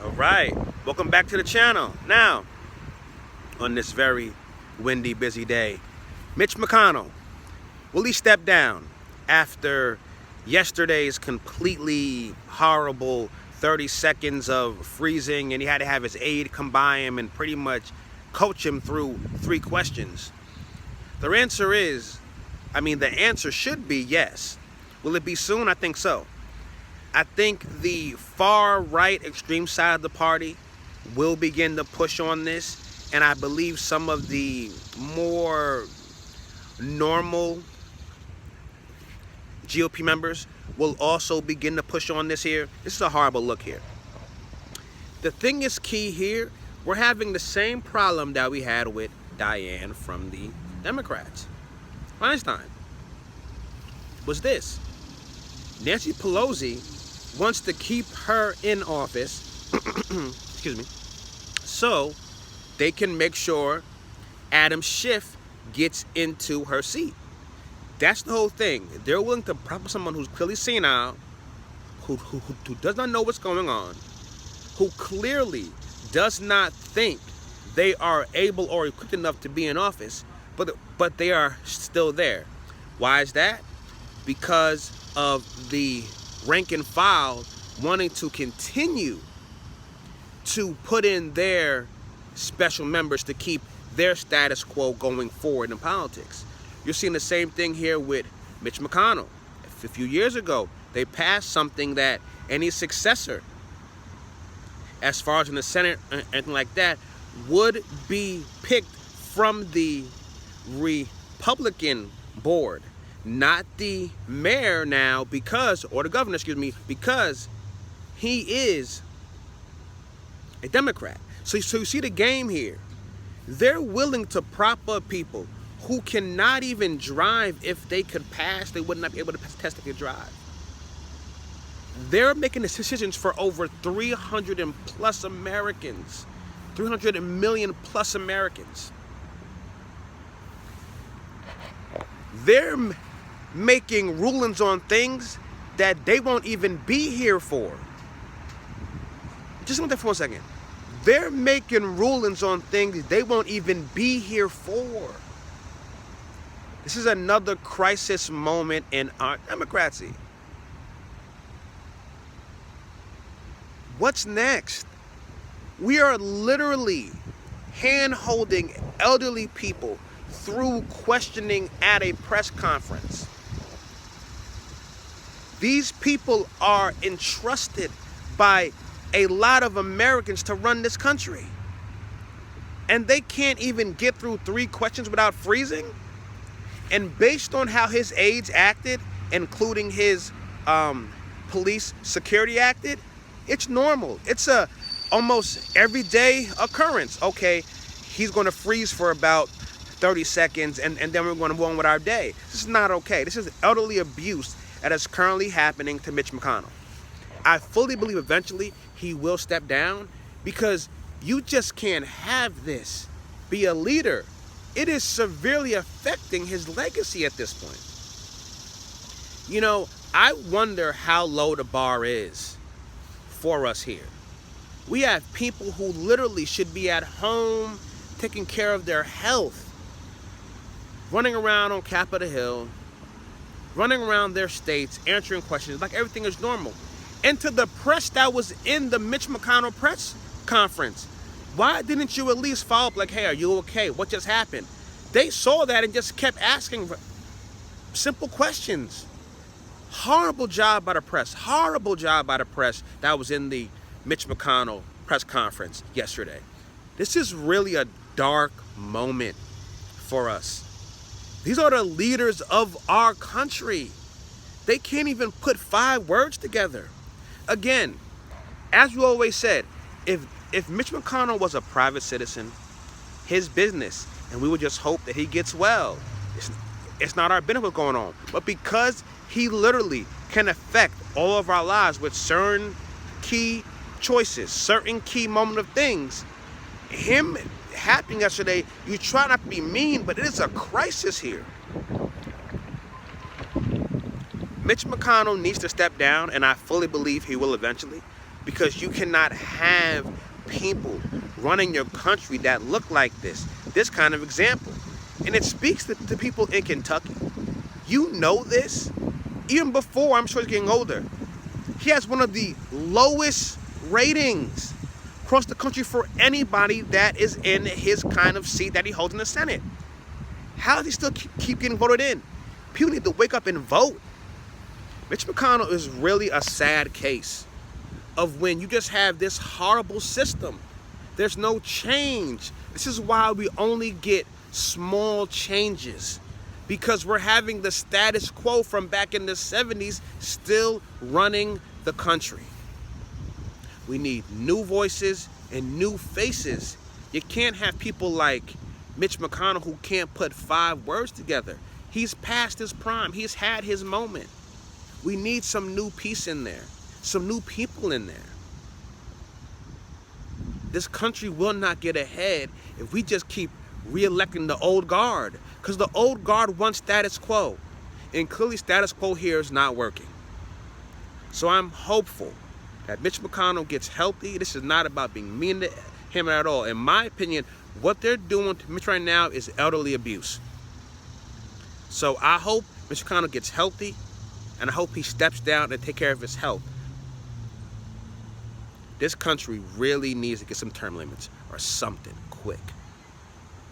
Alright, welcome back to the channel. Now, on this very windy, busy day, Mitch McConnell, will he step down after yesterday's completely horrible 30 seconds of freezing and he had to have his aide come by him and pretty much coach him through 3 questions? The answer should be yes. Will it be soon? I think so. I think the far right extreme side of the party will begin to push on this, and I believe some of the more normal GOP members will also begin to push on this here. This is a horrible look here. The thing is key here, we're having the same problem that we had with Diane from the Democrats. Einstein was this: Nancy Pelosi wants to keep her in office excuse me, so they can make sure Adam Schiff gets into her seat. That's the whole thing. They're willing to prop up someone who's clearly senile, who does not know what's going on, who clearly does not think they are able or equipped enough to be in office, but they are still there. Why is that? Because of the rank and file wanting to continue to put in their special members to keep their status quo going forward in politics. You're seeing the same thing here with Mitch McConnell. A few years ago, they passed something that any successor, as far as in the Senate or anything like that, would be picked from the Republican board, not the mayor now, or the governor, because he is a Democrat. So you see the game here. They're willing to prop up people who cannot even drive. If they could pass, they would not be able to test if they could drive. They're making decisions for over 300 million plus Americans. They're making rulings on things that they won't even be here for. Just look there for 1 second. They're making rulings on things they won't even be here for. This is another crisis moment in our democracy. What's next? We are literally hand-holding elderly people through questioning at a press conference. These people are entrusted by a lot of Americans to run this country. And they can't even get through 3 questions without freezing? And based on how his aides acted, including his police security acted, it's normal. It's a almost everyday occurrence. Okay, he's going to freeze for about 30 seconds and then we're going to move on with our day. This is not okay. This is elderly abuse that is currently happening to Mitch McConnell. I fully believe eventually he will step down, because you just can't have this be a leader. It is severely affecting his legacy at this point. You know, I wonder how low the bar is for us here. We have people who literally should be at home taking care of their health, running around on Capitol Hill, running around their states, answering questions like everything is normal. And to the press that was in the Mitch McConnell press conference, why didn't you at least follow up like, hey, are you okay? What just happened? They saw that and just kept asking simple questions. Horrible job by the press. Horrible job by the press that was in the Mitch McConnell press conference yesterday. This is really a dark moment for us. These are the leaders of our country. They can't even put 5 words together. Again, as we always said, if Mitch McConnell was a private citizen, his business, and we would just hope that he gets well. It's not our benefit going on. But because he literally can affect all of our lives with certain key choices, certain key moment of things, him happening yesterday, you try not to be mean, but it is a crisis here. Mitch McConnell needs to step down, and I fully believe he will eventually. because you cannot have people running your country that look like this kind of example. And it speaks to people in Kentucky. You know this. Even before, I'm sure he's getting older, he has one of the lowest ratings across the country for anybody that is in his kind of seat that he holds in the Senate. How does he still keep getting voted in? People need to wake up and vote. Mitch McConnell is really a sad case of when you just have this horrible system. There's no change. This is why we only get small changes, because we're having the status quo from back in the 70s still running the country. We need new voices and new faces. You can't have people like Mitch McConnell who can't put 5 words together. He's past his prime. He's had his moment. We need some new peace in there, some new people in there. This country will not get ahead if we just keep re-electing the old guard, because the old guard wants status quo, and clearly status quo here is not working. So I'm hopeful that Mitch McConnell gets healthy. This is not about being mean to him at all. In my opinion, what they're doing to Mitch right now is elderly abuse. So I hope Mitch McConnell gets healthy, and I hope he steps down and take care of his health. This country really needs to get some term limits or something quick.